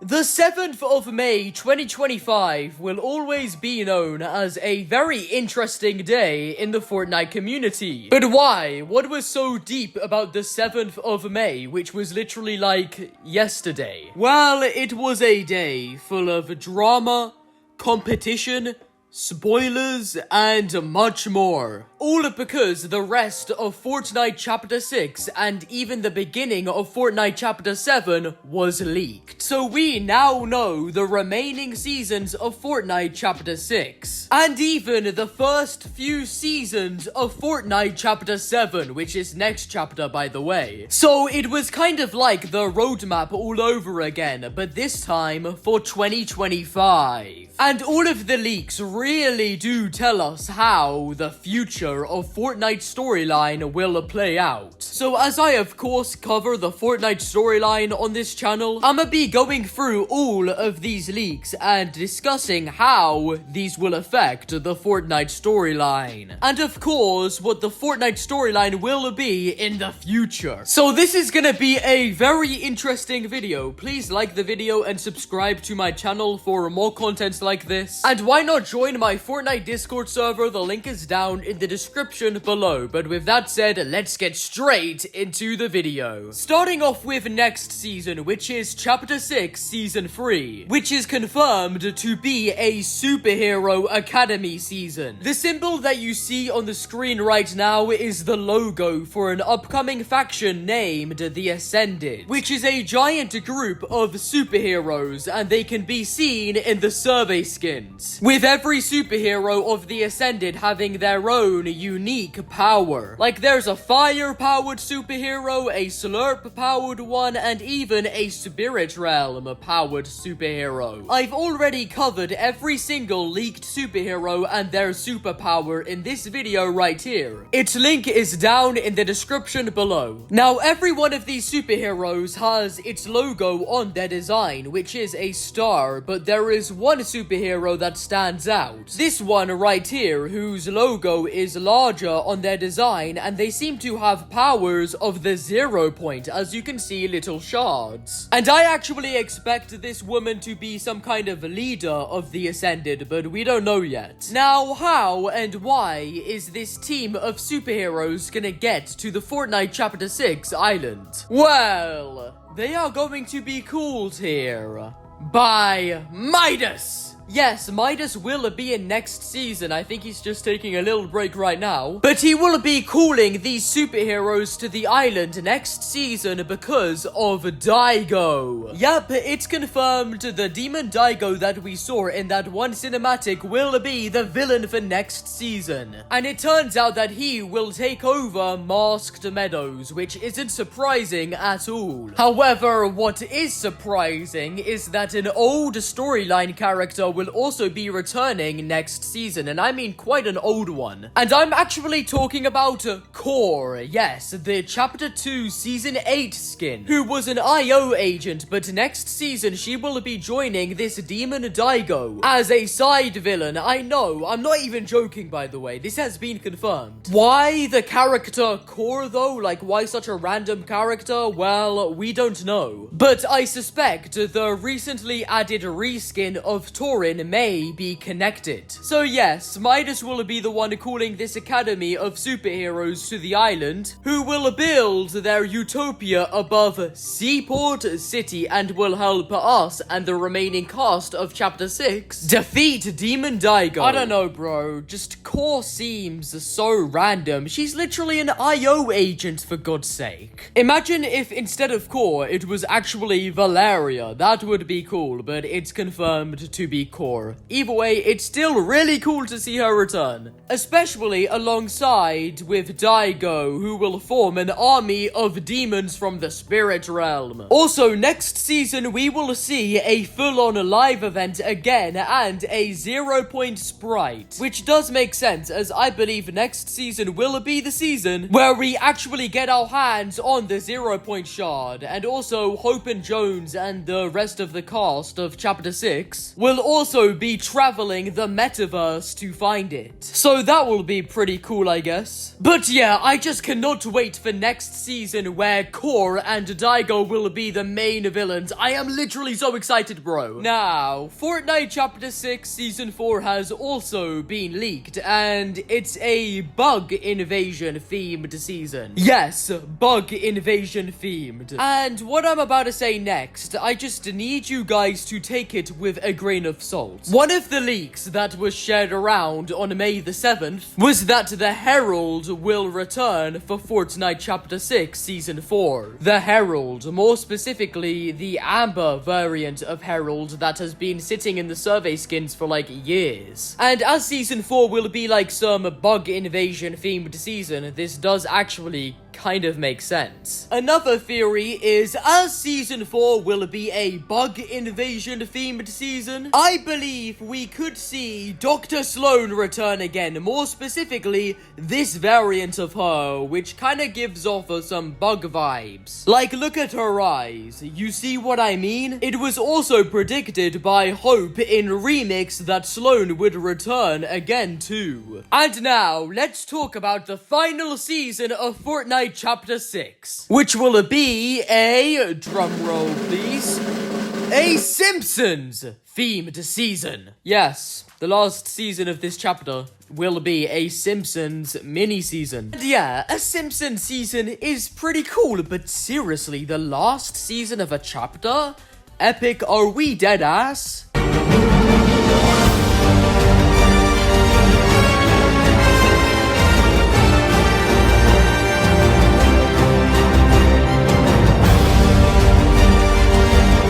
The 7th of May 2025 will always be known as a very interesting day in the Fortnite community. But why? What was so deep about the 7th of May, which was literally like yesterday? Well, it was a day full of drama, competition, spoilers, and much more. All because the rest of Fortnite Chapter 6 and even the beginning of Fortnite Chapter 7 was leaked. So we now know the remaining seasons of Fortnite Chapter 6. And even the first few seasons of Fortnite Chapter 7, which is next chapter by the way. So it was kind of like the roadmap all over again, but this time for 2025. And all of the leaks really do tell us how the future of Fortnite storyline will play out. So as I of course cover the Fortnite storyline on this channel, I'ma be going through all of these leaks and discussing how these will affect the Fortnite storyline. And of course, what the Fortnite storyline will be in the future. So this is gonna be a very interesting video. Please like the video and subscribe to my channel for more content like this. And why not join my Fortnite Discord server? The link is down in the description below. But with that said, let's get straight into the video. Starting off with next season, which is Chapter 6, Season 3, which is confirmed to be a superhero academy season. The symbol that you see on the screen right now is the logo for an upcoming faction named the Ascended, which is a giant group of superheroes, and they can be seen in the survey skins, with every superhero of the Ascended having their own unique power. Like there's a fire-powered superhero, a slurp-powered one, and even a spirit realm-powered superhero. I've already covered every single leaked superhero and their superpower in this video right here. Its link is down in the description below. Now, every one of these superheroes has its logo on their design, which is a star, but there is one superhero that stands out. This one right here, whose logo is larger on their design, and they seem to have powers of the 0 point, as you can see little shards. And I actually expect this woman to be some kind of leader of the Ascended, but we don't know yet. Now, how and why is this team of superheroes gonna get to the Fortnite Chapter 6 island? Well, they are going to be cooled here by Midas. Yes, Midas will be in next season. I think he's just taking a little break right now. But he will be calling these superheroes to the island next season because of Daigo. Yep, it's confirmed the demon Daigo that we saw in that one cinematic will be the villain for next season. And it turns out that he will take over Masked Meadows, which isn't surprising at all. However, what is surprising is that an old storyline character will also be returning next season, and I mean quite an old one. And I'm actually talking about Core, yes, the Chapter 2 Season 8 skin, who was an IO agent, but next season she will be joining this demon Daigo as a side villain. I know, I'm not even joking by the way, this has been confirmed. Why the character Core though? Like why such a random character? Well, we don't know. But I suspect the recently added reskin of Torin may be connected. So yes, Midas will be the one calling this academy of superheroes to the island, who will build their utopia above Seaport City and will help us and the remaining cast of Chapter 6 defeat Demon Daigo. I don't know, bro. Just Core seems so random. She's literally an IO agent, for God's sake. Imagine if instead of Core, it was actually Valeria. That would be cool, but it's confirmed to be Core. Either way, it's still really cool to see her return, especially alongside with Daigo, who will form an army of demons from the spirit realm. Also, next season we will see a full-on live event again and a 0 point sprite, which does make sense as I believe next season will be the season where we actually get our hands on the 0 point shard. And also Hope and Jones and the rest of the cast of Chapter 6 will also also be traveling the metaverse to find it. So that will be pretty cool, I guess. But yeah, I just cannot wait for next season where Core and Daigo will be the main villains. I am literally so excited, bro. Now, Fortnite Chapter 6 Season 4 has also been leaked, and it's a bug invasion themed season. Yes, bug invasion themed. And what I'm about to say next, I just need you guys to take it with a grain of salt. One of the leaks that was shared around on May the 7th was that the Herald will return for Fortnite Chapter 6 Season 4. The Herald, more specifically the Amber variant of Herald that has been sitting in the survey skins for like years. And as Season 4 will be like some bug invasion themed season, this does actually kind of makes sense. Another theory is, as Season 4 will be a bug invasion themed season, I believe we could see Dr. Sloan return again, more specifically this variant of her, which kind of gives off some bug vibes. Like, look at her eyes, you see what I mean? It was also predicted by Hope in Remix that Sloan would return again too. And now, let's talk about the final season of Fortnite Chapter 6, which will be a, drumroll please, a Simpsons themed season. Yes, the last season of this chapter will be a Simpsons mini-season. And yeah, a Simpsons season is pretty cool, but seriously, the last season of a chapter? Epic, are we dead ass?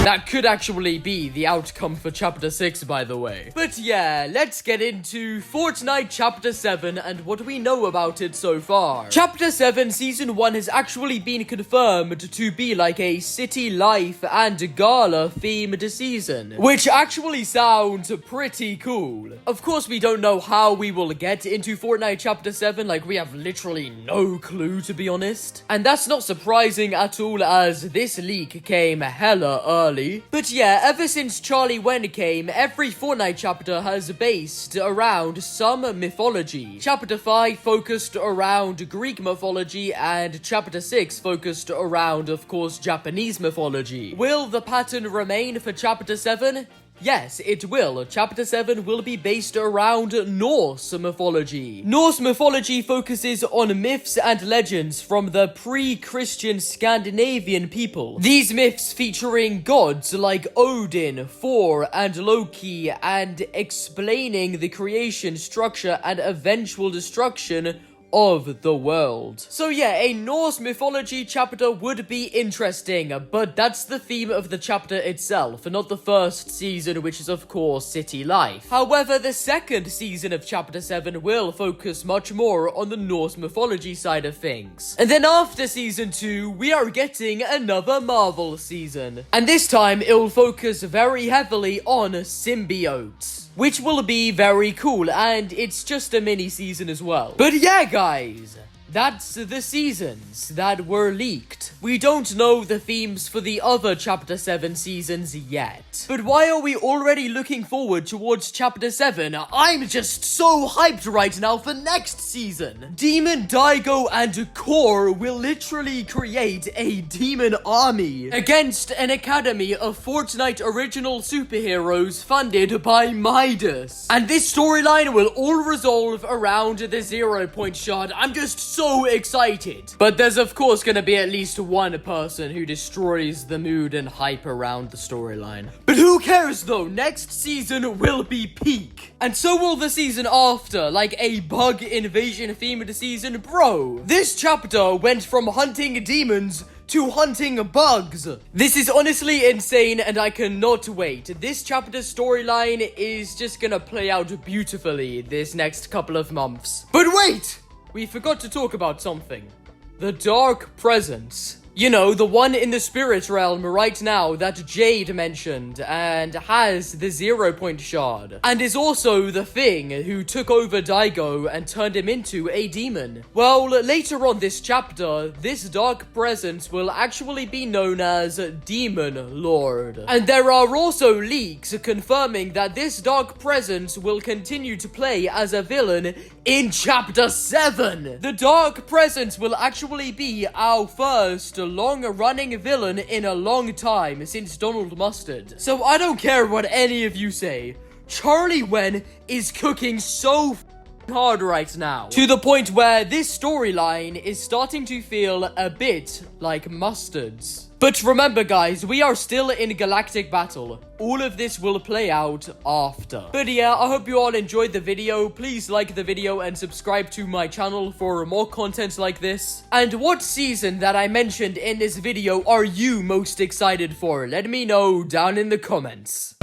That could actually be the outcome for Chapter 6, by the way. But yeah, let's get into Fortnite Chapter 7 and what we know about it so far. Chapter 7 Season 1 has actually been confirmed to be like a city life and gala themed season, which actually sounds pretty cool. Of course, we don't know how we will get into Fortnite Chapter 7, like we have literally no clue, to be honest. And that's not surprising at all, as this leak came hella early. But yeah, ever since Charlie Wen came, every Fortnite chapter has based around some mythology. Chapter 5 focused around Greek mythology, and Chapter 6 focused around, of course, Japanese mythology. Will the pattern remain for Chapter 7? Yes, it will. Chapter 7 will be based around Norse mythology. Norse mythology focuses on myths and legends from the pre-Christian Scandinavian people. These myths featuring gods like Odin, Thor, and Loki, and explaining the creation, structure, and eventual destruction of the world. So yeah, a Norse mythology chapter would be interesting, but that's the theme of the chapter itself, not the first season, which is of course city life. However, the second season of Chapter 7 will focus much more on the Norse mythology side of things. And then after Season 2, we are getting another Marvel season. And this time, it will focus very heavily on symbiotes, which will be very cool, and it's just a mini season as well. But yeah, guys, that's the seasons that were leaked. We don't know the themes for the other Chapter 7 seasons yet. But why are we already looking forward towards Chapter 7? I'm just so hyped right now for next season. Demon Daigo and Core will literally create a demon army against an academy of Fortnite original superheroes funded by Midas. And this storyline will all resolve around the 0 point shard. I'm just so excited. But there's of course gonna be at least one person who destroys the mood and hype around the storyline. But who cares though? Next season will be peak. And so will the season after, like a bug invasion themed season. Bro, this chapter went from hunting demons to hunting bugs. This is honestly insane, and I cannot wait. This chapter's storyline is just gonna play out beautifully this next couple of months. But wait! We forgot to talk about something. The Dark Presence. You know, the one in the spirit realm right now that Jade mentioned and has the 0-point shard. And is also the thing who took over Daigo and turned him into a demon. Well, later on this chapter, this dark presence will actually be known as Demon Lord. And there are also leaks confirming that this dark presence will continue to play as a villain in chapter 7. The dark presence will actually be our first long-running villain in a long time since Donald Mustard. So I don't care what any of you say. Charlie Wen is cooking so hard right now, to the point where this storyline is starting to feel a bit like Mustard's. But remember guys, we are still in galactic battle. All of this will play out after. But yeah, I hope you all enjoyed the video. Please like the video and subscribe to my channel for more content like this. And what season that I mentioned in this video are you most excited for? Let me know down in the comments.